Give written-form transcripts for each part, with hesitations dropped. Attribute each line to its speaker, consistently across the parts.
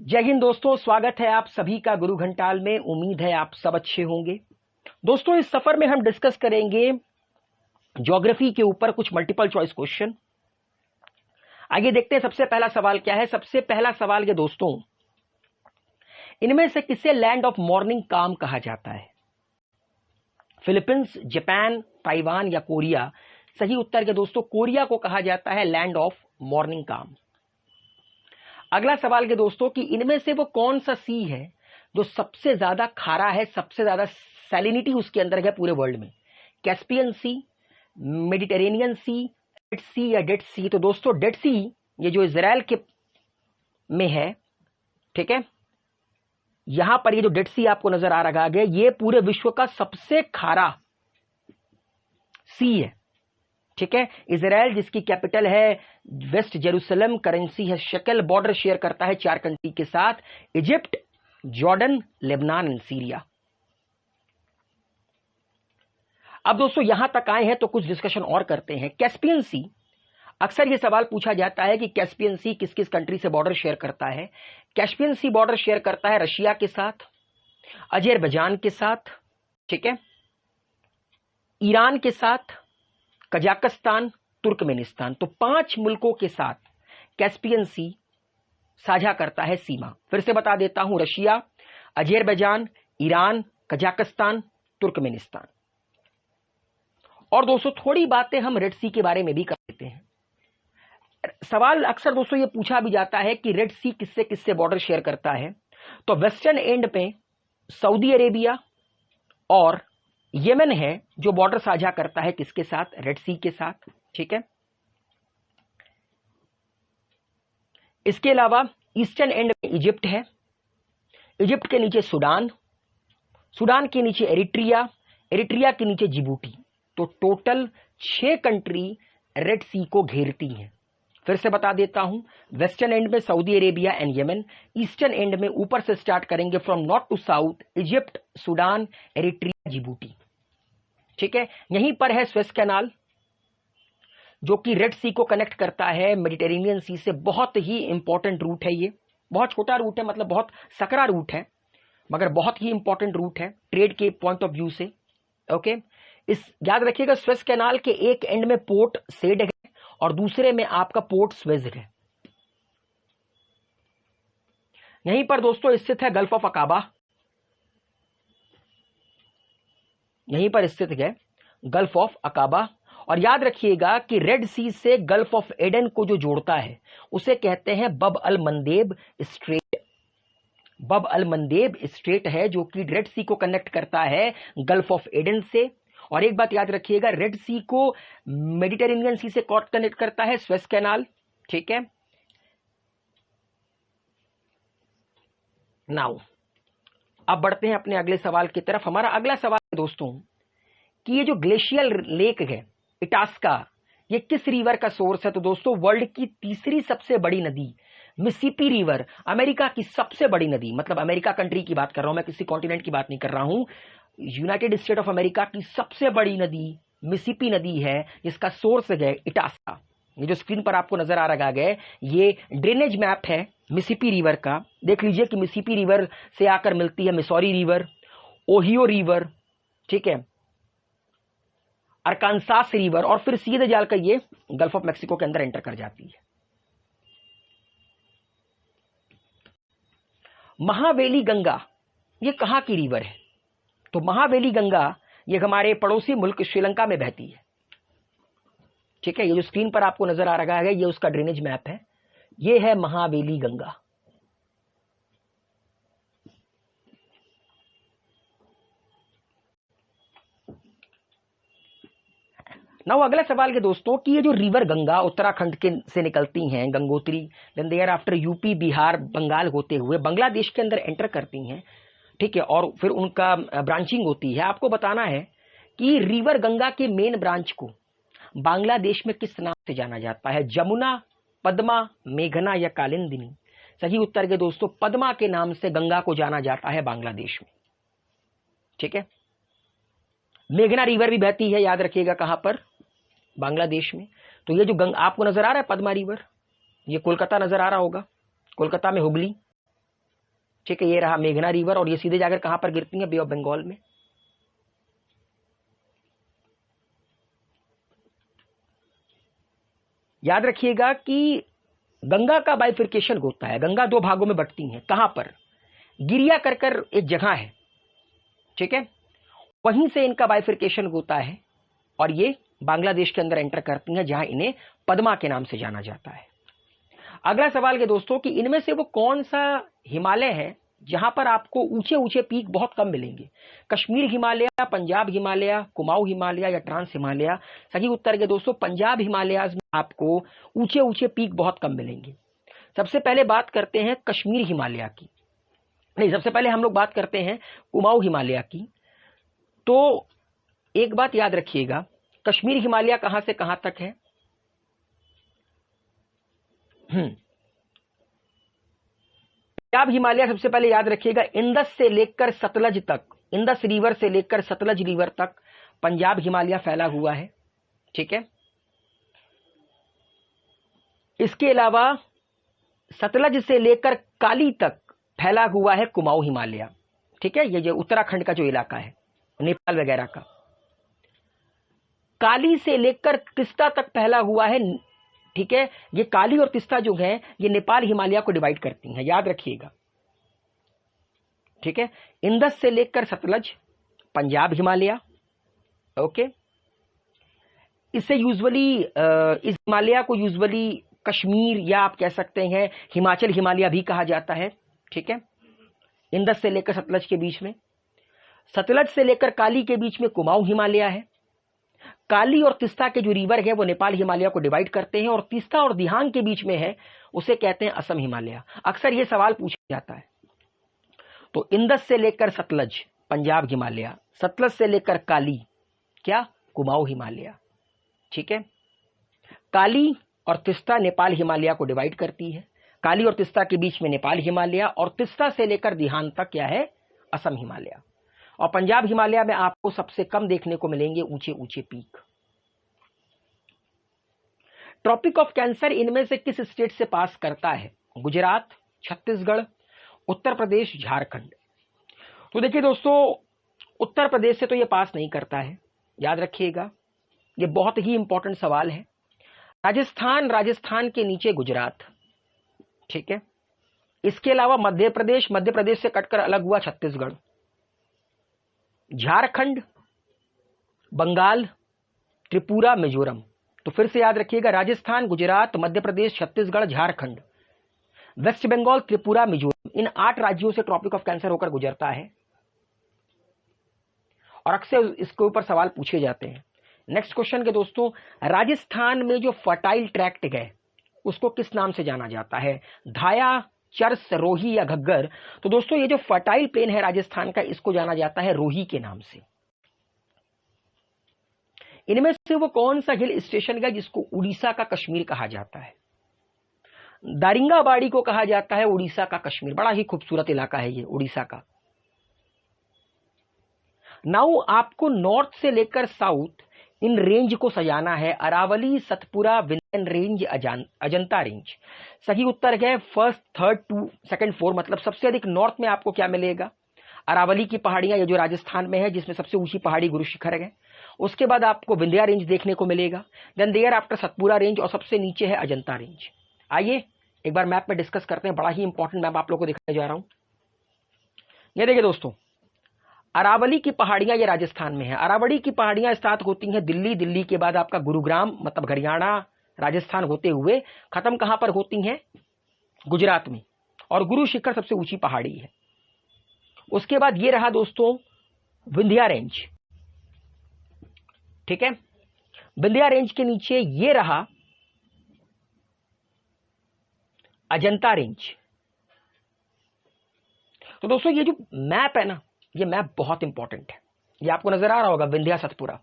Speaker 1: जय हिंद दोस्तों, स्वागत है आप सभी का गुरु घंटाल में। उम्मीद है आप सब अच्छे होंगे। दोस्तों, इस सफर में हम डिस्कस करेंगे ज्योग्राफी के ऊपर कुछ मल्टीपल चॉइस क्वेश्चन। आइए देखते हैं सबसे पहला सवाल क्या है। सबसे पहला सवाल ये दोस्तों, इनमें से किसे लैंड ऑफ मॉर्निंग काम कहा जाता है? फिलीपींस, जापान, ताइवान या कोरिया? सही उत्तर के दोस्तों, कोरिया को कहा जाता है लैंड ऑफ मॉर्निंग काम। अगला सवाल के दोस्तों कि इनमें से वो कौन सा सी है जो सबसे ज्यादा खारा है, सबसे ज्यादा सैलिनिटी उसके अंदर है पूरे वर्ल्ड में? कैस्पियन सी, मेडिटेरेनियन सी, रेड सी या डेड सी? तो दोस्तों डेड सी ये जो इजराइल के में है, ठीक है, यहां पर ये जो डेड सी आपको नजर आ रहा है, ये पूरे विश्व का सबसे खारा सी है। ठीक है, इजराइल जिसकी कैपिटल है वेस्ट जेरूसलम, करेंसी है शेकेल, बॉर्डर शेयर करता है 4 कंट्री के साथ, Egypt, Jordan, Lebanon and Syria. अब दोस्तों यहां तक आए हैं तो कुछ डिस्कशन और करते हैं। कैस्पियन सी, अक्सर यह सवाल पूछा जाता है कि कैस्पियन सी किस किस कंट्री से बॉर्डर शेयर करता है। कैस्पियन सी बॉर्डर शेयर करता है रशिया के साथ, अजरबैजान के साथ, ठीक है, ईरान के साथ, कजाकिस्तान, तुर्कमेनिस्तान। तो 5 मुल्कों के साथ कैस्पियन सी साझा करता है सीमा। फिर से बता देता हूं, Russia, Azerbaijan, Iran, Kazakhstan, Turkmenistan. और दोस्तों थोड़ी बातें हम रेड सी के बारे में भी कर लेते हैं। सवाल अक्सर दोस्तों ये पूछा भी जाता है कि रेड सी किससे किससे बॉर्डर शेयर करता है। तो वेस्टर्न एंड पे सऊदी अरेबिया और यमन है जो बॉर्डर साझा करता है किसके साथ? रेड सी के साथ। ठीक है, इसके अलावा ईस्टर्न एंड में इजिप्ट है, इजिप्ट के नीचे सूडान, सूडान के नीचे एरिट्रिया, एरिट्रिया के नीचे जिबूटी। तो टोटल 6 कंट्री रेड सी को घेरती हैं। फिर से बता देता हूं, वेस्टर्न एंड में Saudi Arabia and Yemen, eastern end में ऊपर से स्टार्ट करेंगे from north to south, Egypt, Sudan, Eritrea, Djibouti. ठीक है, यहीं पर है स्वेज कैनाल जो कि रेड सी को कनेक्ट करता है मेडिटेरेनियन सी से। बहुत ही इंपॉर्टेंट रूट है ये, बहुत छोटा रूट है, मतलब बहुत सकरा रूट है, मगर बहुत ही इंपॉर्टेंट रूट है ट्रेड के पॉइंट ऑफ व्यू से। ओके, इस याद रखिएगा, स्वेज कैनाल के एक एंड में पोर्ट सेड है और दूसरे में आपका पोर्ट स्वेज है। यहीं पर दोस्तों स्थित है गल्फ ऑफ अकाबा, यहीं पर स्थित है गल्फ ऑफ अकाबा। और याद रखिएगा कि रेड सी से गल्फ ऑफ एडन को जो जोड़ता है उसे कहते हैं बब अल मंदेब स्ट्रेट। बब अल मंदेब स्ट्रेट है जो कि रेड सी को कनेक्ट करता है गल्फ ऑफ एडन से। और एक बात याद रखिएगा, रेड सी को मेडिटेरेनियन सी से कनेक्ट करता है स्वेज कैनाल। ठीक है, नाउ अब बढ़ते हैं अपने अगले सवाल की तरफ। हमारा अगला सवाल है दोस्तों कि ये जो ग्लेशियल लेक है इटास्का, ये किस रिवर का सोर्स है? तो दोस्तों वर्ल्ड की तीसरी सबसे बड़ी नदी मिसिसिपी रिवर, अमेरिका की सबसे बड़ी नदी, मतलब अमेरिका कंट्री की बात कर रहा हूं मैं, किसी कॉन्टिनेंट की बात नहीं कर रहा हूं। यूनाइटेड स्टेट ऑफ अमेरिका की सबसे बड़ी नदी मिसिसिपी नदी है, जिसका सोर्स है इटास्का। ये जो स्क्रीन पर आपको नजर आ रहा है ये ड्रेनेज मैप है मिसिसिपी रिवर का। देख लीजिए कि मिसिसिपी रिवर से आकर मिलती है मिसौरी रिवर, ओहियो रिवर, ठीक है, अरकानसास रिवर, और फिर सीधे जाकर ये गल्फ ऑफ मैक्सिको के अंदर एंटर कर जाती है। महावेली गंगा ये कहां की रिवर है? तो महावेली गंगा ये हमारे पड़ोसी मुल्क श्रीलंका में बहती है। ठीक है, ये जो स्क्रीन पर आपको नजर आ रहा है ये उसका ड्रेनेज मैप है, ये है महावेली गंगा। नाउ अगला सवाल के दोस्तों कि ये जो रिवर गंगा उत्तराखंड के से निकलती हैं, Gangotri, then thereafter UP, Bihar, Bengal होते हुए बांग्लादेश के अंदर एंटर करती हैं। ठीक है, और फिर उनका ब्रांचिंग होती है। आपको बताना है कि रिवर गंगा के मेन ब्रांच को बांग्लादेश में किस नाम से जाना जाता है? जमुना, पद्मा, मेघना या कालिंदिनी? सही उत्तर के दोस्तों, पद्मा के नाम से गंगा को जाना जाता है बांग्लादेश में। ठीक है, मेघना रिवर भी बहती है, याद रखिएगा कहां पर? बांग्लादेश में। तो ये जो आपको नजर आ रहा है पद्मा रिवर, ये कोलकाता नजर आ रहा होगा, कोलकाता में हुबली, ठीक है, ये रहा मेघना रिवर और ये सीधे जाकर कहां पर गिरती है, बे ऑफ बंगाल में। याद रखिएगा कि गंगा का बाइफिर्केशन होता है, गंगा दो भागों में बंटती है, कहां पर, गिरिया कर एक जगह है, ठीक है, वहीं से इनका बाइफिर्केशन होता है और ये बांग्लादेश के अंदर एंटर करती हैं, जहां इन्हें पद्मा के नाम से जाना जाता है। अगला सवाल के दोस्तों कि इनमें से वो कौन सा हिमालय है जहां पर आपको ऊंचे ऊंचे पीक बहुत कम मिलेंगे, कश्मीर हिमालय, पंजाब हिमालय, कुमाऊं हिमालय या ट्रांस हिमालय। सही उत्तर के दोस्तों पंजाब हिमालय में आपको ऊंचे ऊंचे पीक बहुत कम मिलेंगे। सबसे पहले बात करते हैं कश्मीर हिमालय की, नहीं सबसे पहले हम लोग बात करते हैं कुमाऊं हिमालय की। तो एक बात याद रखिएगा, कश्मीर हिमालय कहां से कहां तक है, पंजाब हिमालय सबसे पहले याद रखिएगा इंदस से लेकर सतलज तक, इंदस रिवर से लेकर सतलज रिवर तक पंजाब हिमालय फैला हुआ है, ठीक है। इसके अलावा सतलज से लेकर काली तक फैला हुआ है कुमाऊं हिमालय, ठीक है, ये जो उत्तराखंड का जो इलाका है, नेपाल वगैरह का। काली से लेकर तिस्ता तक फैला हुआ है, ठीक है, ये काली और तिस्ता जो है ये नेपाल हिमालय को डिवाइड करती हैं, याद रखिएगा, ठीक है। इंदस से लेकर सतलज पंजाब हिमालय, ओके। इसे यूजुअली इस हिमालय को यूजुअली कश्मीर या आप कह सकते हैं हिमाचल हिमालय भी कहा जाता है, ठीक है। इंदस से लेकर सतलज के बीच में, सतलज से लेकर काली के बीच में कुमाऊं हिमालय है। काली और तिस्ता के जो रिवर है वो नेपाल हिमालय को डिवाइड करते हैं, और तिस्ता और दिहांग के बीच में है, उसे कहते हैं असम हिमालय। अक्सर ये सवाल पूछा जाता है। तो इंदस से लेकर सतलज पंजाब हिमालय, सतलज से लेकर काली क्या, कुमाऊं हिमालय, ठीक है। काली और तिस्ता नेपाल हिमालय को डिवाइड करती है, काली और तिस्ता के बीच में नेपाल हिमालय, और तिस्ता से लेकर दिहांग तक क्या है, असम हिमालय। और पंजाब हिमालय में आपको सबसे कम देखने को मिलेंगे ऊंचे ऊंचे पीक। ट्रॉपिक ऑफ कैंसर इनमें से किस स्टेट से पास करता है, गुजरात, छत्तीसगढ़, उत्तर प्रदेश, झारखंड। तो देखिए दोस्तों उत्तर प्रदेश से तो ये पास नहीं करता है, याद रखिएगा, ये बहुत ही इंपॉर्टेंट सवाल है। राजस्थान के नीचे गुजरात, ठीक है। इसके अलावा मध्य प्रदेश से कटकर अलग हुआ छत्तीसगढ़, झारखंड, बंगाल, त्रिपुरा, मिजोरम। तो फिर से याद रखिएगा, राजस्थान, गुजरात, मध्य प्रदेश, छत्तीसगढ़, झारखंड, वेस्ट बंगाल, त्रिपुरा, मिजोरम, इन 8 राज्यों से ट्रॉपिक ऑफ कैंसर होकर गुजरता है, और अक्सर इसके ऊपर सवाल पूछे जाते हैं। नेक्स्ट क्वेश्चन के दोस्तों, राजस्थान में जो फर्टाइल ट्रैक्ट है उसको किस नाम से जाना जाता है, धाया, चर्स, रोही या घग्गर। तो दोस्तों ये जो फर्टाइल प्लेन है राजस्थान का, इसको जाना जाता है रोही के नाम से। इनमें से वो कौन सा हिल स्टेशन है जिसको उड़ीसा का कश्मीर कहा जाता है, दारिंगाबाड़ी को कहा जाता है उड़ीसा का कश्मीर। बड़ा ही खूबसूरत इलाका है ये उड़ीसा का। नाउ आपको नॉर्थ से लेकर साउथ इन रेंज को सजाना है, अरावली, सतपुरा, विंध्यन रेंज, अजंता रेंज। सही उत्तर है first, third two second, four, मतलब सबसे अधिक नॉर्थ में आपको क्या मिलेगा, अरावली की पहाड़ियां, ये जो राजस्थान में है, जिसमें सबसे ऊंची पहाड़ी गुरु शिखर है। उसके बाद आपको विंध्या रेंज देखने को मिलेगा, then thereafter Satpura range, और सबसे नीचे है अजंता रेंज। आइए एक बार मैप में डिस्कस करते हैं, बड़ा ही इंपॉर्टेंट मैप आप लोगों को दिखाने जा रहा हूं। ये देखिए दोस्तों, अरावली की पहाड़ियां ये राजस्थान में है। अरावली की पहाड़ियां स्टार्ट होती हैं दिल्ली, दिल्ली के बाद आपका गुरुग्राम मतलब हरियाणा, राजस्थान होते हुए खत्म कहां पर होती हैं, गुजरात में, और गुरु शिखर सबसे ऊंची पहाड़ी है। उसके बाद ये रहा दोस्तों विंध्या रेंज, ठीक है। विंध्या रेंज के नीचे ये रहा अजंता रेंज। तो दोस्तों ये जो मैप है ना, ये मैप बहुत इंपॉर्टेंट है। ये आपको नजर आ रहा होगा विंध्या सतपुरा।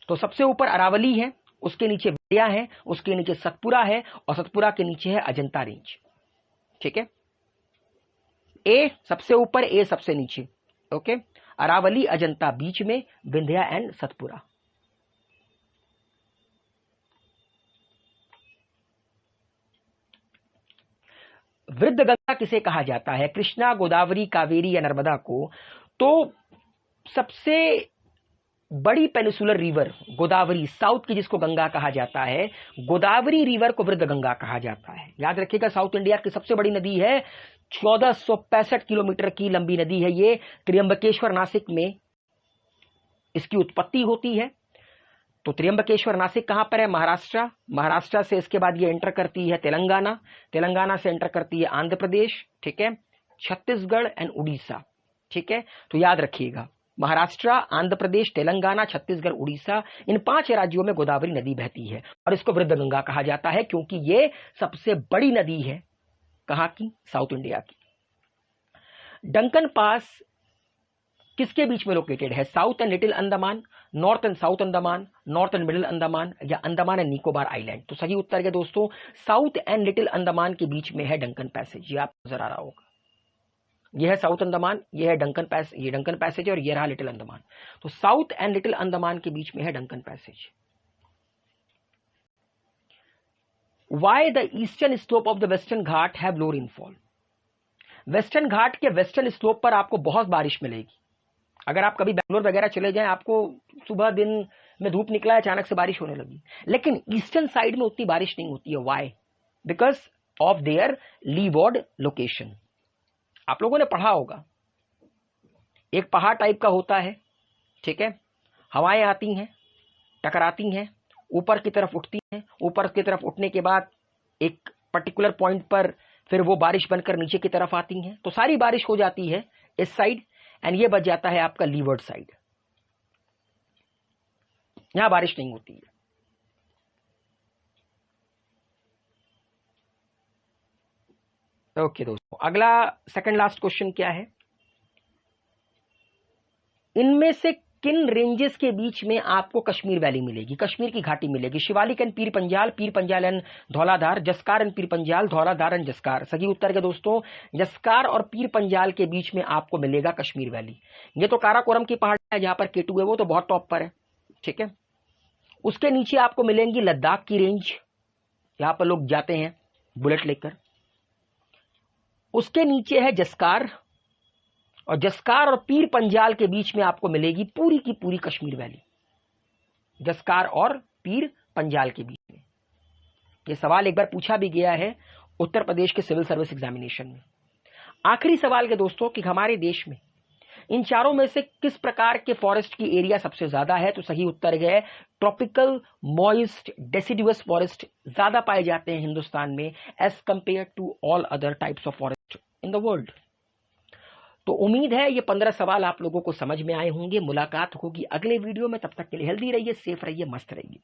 Speaker 1: तो सबसे ऊपर अरावली है, उसके नीचे विंध्या है, उसके नीचे सतपुरा है, और सतपुरा के नीचे है अजंता रेंज, ठीक है। ए सबसे ऊपर, ए सबसे नीचे, ओके। अरावली, अजंता बीच में, विंध्या एंड सतपुरा। वृद्ध गंगा किसे कहा जाता है? कृष्णा, गोदावरी, कावेरी या नर्मदा को? तो सबसे बड़ी पेनिसुलर रिवर गोदावरी, साउथ की जिसको गंगा कहा जाता है, गोदावरी रिवर को वृद्ध गंगा कहा जाता है। याद रखिएगा, साउथ इंडिया की सबसे बड़ी नदी है, 1465 किलोमीटर की लंबी नदी है ये। त्र्यंबकेश्वर नासिक में इसकी उत्पत्ति होती है। तो त्र्यंबकेश्वर नासिक कहां पर है? महाराष्ट्र। महाराष्ट्र से इसके बाद ये एंटर करती है तेलंगाना, तेलंगाना से एंटर करती है आंध्र प्रदेश, ठीक है, छत्तीसगढ़ एंड उड़ीसा, ठीक है। तो याद रखिएगा, महाराष्ट्र, आंध्र प्रदेश, तेलंगाना, छत्तीसगढ़, उड़ीसा, इन 5 राज्यों में गोदावरी नदी बहती है और इसको वृद्ध गंगा कहा जाता है क्योंकि ये सबसे बड़ी नदी है। कहां की? साउथ इंडिया की। डंकन पास किसके बीच में लोकेटेड है? South and little Andaman, north and south Andaman, north and middle Andaman या अंडमान एंड निकोबार आइलैंड? तो सही उत्तर है दोस्तों, साउथ एंड लिटिल अंडमान के बीच में है डंकन पैसेज। ये आप नजर आ रहा होगा, यह है साउथ अंडमान, यह है डंकन पैसेज, ये डंकन पैसेज और यह रहा लिटिल अंडमान। तो साउथ एंड लिटिल अंडमान के बीच में है Duncan passage. Why the eastern slope of the western ghat have low rainfall? Western ghat के वेस्टर्न स्लोप पर आपको बहुत बारिश मिलेगी। अगर आप कभी बेंगलोर वगैरह चले जाएं, आपको सुबह दिन में धूप निकला है, अचानक से बारिश होने लगी, लेकिन ईस्टर्न साइड में उतनी बारिश नहीं होती है। Why? Because of their leeward location. आप लोगों ने पढ़ा होगा, एक पहाड़ टाइप का होता है, ठीक है, हवाएं आती हैं, टकराती हैं, ऊपर की तरफ उठती हैं, ऊपर की तरफ उठने के बाद एक पर्टिकुलर पॉइंट पर फिर वो बारिश बनकर नीचे की तरफ आती हैं। तो सारी बारिश हो जाती है इस साइड एंड ये बच जाता है आपका लीवर्ड साइड, यहां बारिश नहीं होती है। ओके दोस्तों, अगला सेकंड लास्ट क्वेश्चन क्या है? इनमें से किन रेंजेस के बीच में आपको कश्मीर वैली मिलेगी, कश्मीर की घाटी मिलेगी? Shivalik and Pir Panjal and Dhauladhar, जस्कार and Pir Panjal, Dhauladhar and जस्कार। सही उत्तर है दोस्तों, जस्कार और पीर पंजाल के बीच में आपको मिलेगा कश्मीर वैली। ये तो काराकोरम की पहाड़ है जहां पर केटू है, वो तो बहुत टॉप पर है, ठीक है। उसके नीचे आपको मिलेंगी लद्दाख की रेंज, यहां पर लोग जाते हैं बुलेट लेकर। उसके नीचे है जस्कार, और जस्कार और पीर पंजाल के बीच में आपको मिलेगी पूरी की पूरी कश्मीर वैली, जस्कार और पीर पंजाल के बीच में। यह सवाल एक बार पूछा भी गया है उत्तर प्रदेश के सिविल सर्विस एग्जामिनेशन में। आखिरी सवाल के दोस्तों कि हमारे देश में इन चारों में से किस प्रकार के फॉरेस्ट की एरिया सबसे ज्यादा है? तो सही उत्तर है ट्रॉपिकल मॉइस्ट डेसिडुअस फॉरेस्ट ज्यादा पाए जाते हैं हिंदुस्तान में as compare to all other types of forest in the world. तो उम्मीद है ये 15 सवाल आप लोगों को समझ में आए होंगे। मुलाकात होगी अगले वीडियो में, तब तक के लिए हेल्दी रहिए, सेफ रहिए, मस्त रहिए।